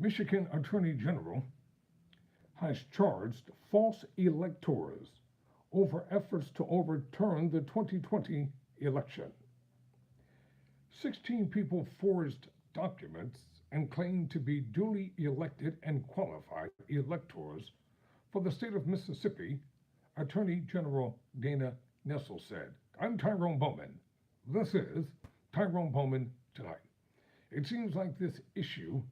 Michigan Attorney General has charged false electors over efforts to overturn the 2020 election. 16 people forged documents and claimed to be duly elected and qualified electors for the state of Mississippi, Attorney General Dana Nessel said. I'm Tyrone Bowman. This is Tyrone Bowman Tonight. It seems like this issue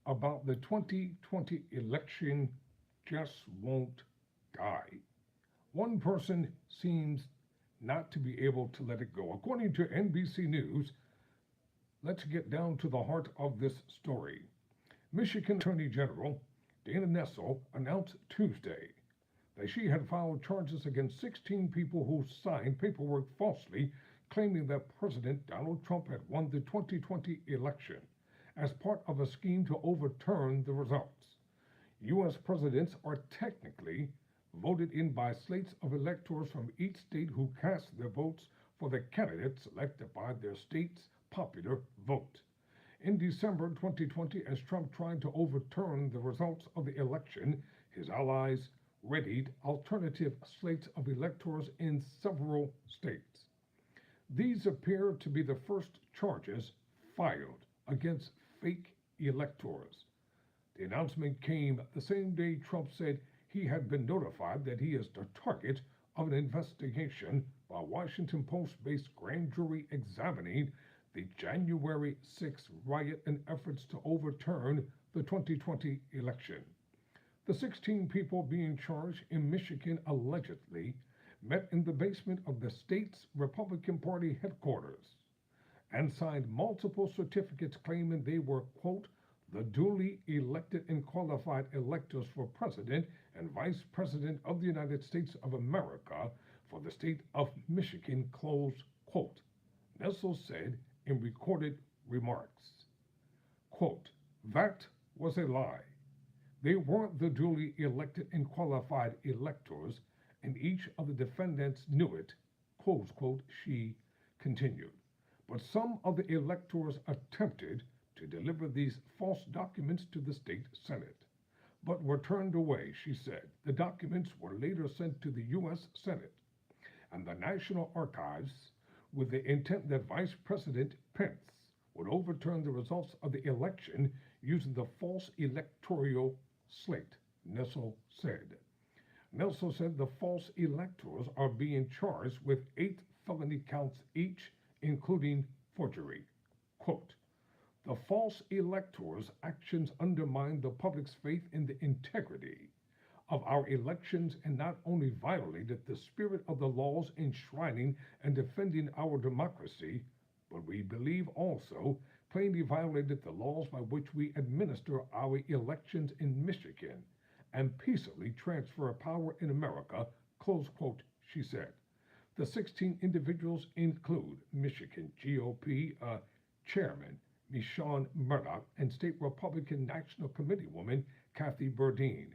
about the 2020 election just won't die. One person seems not to be able to let it go. According to NBC News, let's get down to the heart of this story. Michigan Attorney General Dana Nessel announced Tuesday that she had filed charges against 16 people who signed paperwork falsely claiming that President Donald Trump had won the 2020 election as part of a scheme to overturn the results. U.S. presidents are technically voted in by slates of electors from each state who cast their votes for the candidates selected by their state's popular vote. In December 2020, as Trump tried to overturn the results of the election, his allies readied alternative slates of electors in several states. These appear to be the first charges filed against fake electors. The announcement came the same day Trump said he had been notified that he is the target of an investigation by a Washington Post-based grand jury examining the January 6th riot and efforts to overturn the 2020 election. The 16 people being charged in Michigan allegedly met in the basement of the state's Republican Party headquarters and signed multiple certificates claiming they were, quote, the duly elected and qualified electors for President and Vice President of the United States of America for the state of Michigan, close quote. Nessel said in recorded remarks, quote, that was a lie. They weren't the duly elected and qualified electors, and each of the defendants knew it, close quote, she continued. But some of the electors attempted to deliver these false documents to the state Senate, but were turned away, she said. The documents were later sent to the U.S. Senate and the National Archives with the intent that Vice President Pence would overturn the results of the election using the false electoral slate, Nessel said. Nessel said the false electors are being charged with 8 felony counts each, including forgery. Quote, the false electors' actions undermine the public's faith in the integrity of our elections and not only violated the spirit of the laws enshrining and defending our democracy, but we believe also plainly violated the laws by which we administer our elections in Michigan and peaceably transfer power in America, close quote, she said. The 16 individuals include Michigan GOP Chairman Michonne Murdoch and State Republican National Committee woman Kathy Burdine.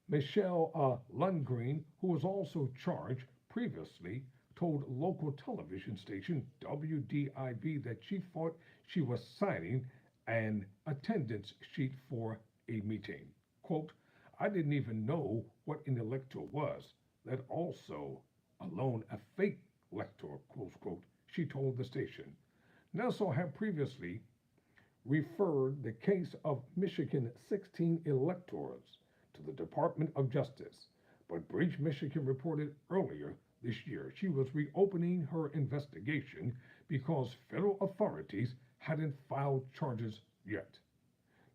Michelle Lundgren, who was also charged previously, told local television station WDIV that she thought she was signing an attendance sheet for a meeting. Quote, I didn't even know what an elector was, let alone a fake elector, close quote, she told the station. Nessel had previously referred the case of Michigan 16 electors to the Department of Justice, but Bridge, Michigan reported earlier this year she was reopening her investigation because federal authorities hadn't filed charges yet.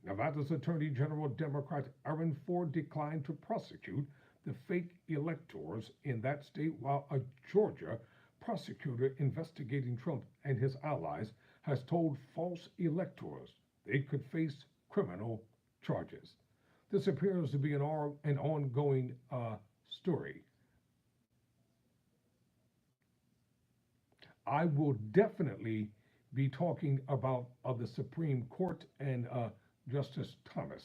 Nevada's Attorney General Democrat Aaron Ford declined to prosecute the fake electors in that state, while a Georgia prosecutor investigating Trump and his allies has told false electors they could face criminal charges. This appears to be an ongoing story. I will definitely be talking about the Supreme Court and Justice Thomas.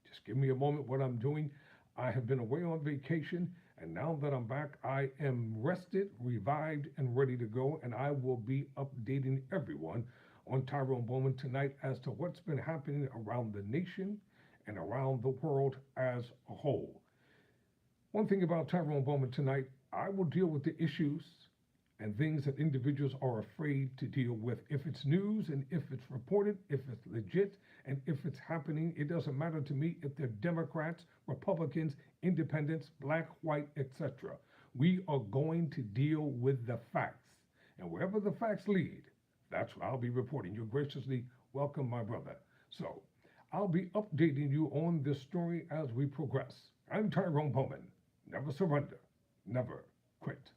Just give me a moment what I'm doing. I have been away on vacation, and now that I'm back, I am rested, revived, and ready to go, and I will be updating everyone on Tyrone Bowman tonight as to what's been happening around the nation and around the world as a whole. One thing about Tyrone Bowman tonight, I will deal with the issues and things that individuals are afraid to deal with. If it's news and if it's reported, if it's legit, and if it's happening, it doesn't matter to me if they're Democrats, Republicans, independents, black, white, etc. We are going to deal with the facts. And wherever the facts lead, that's what I'll be reporting. You're graciously welcome, my brother. So I'll be updating you on this story as we progress. I'm Tyrone Bowman. Never surrender, never quit.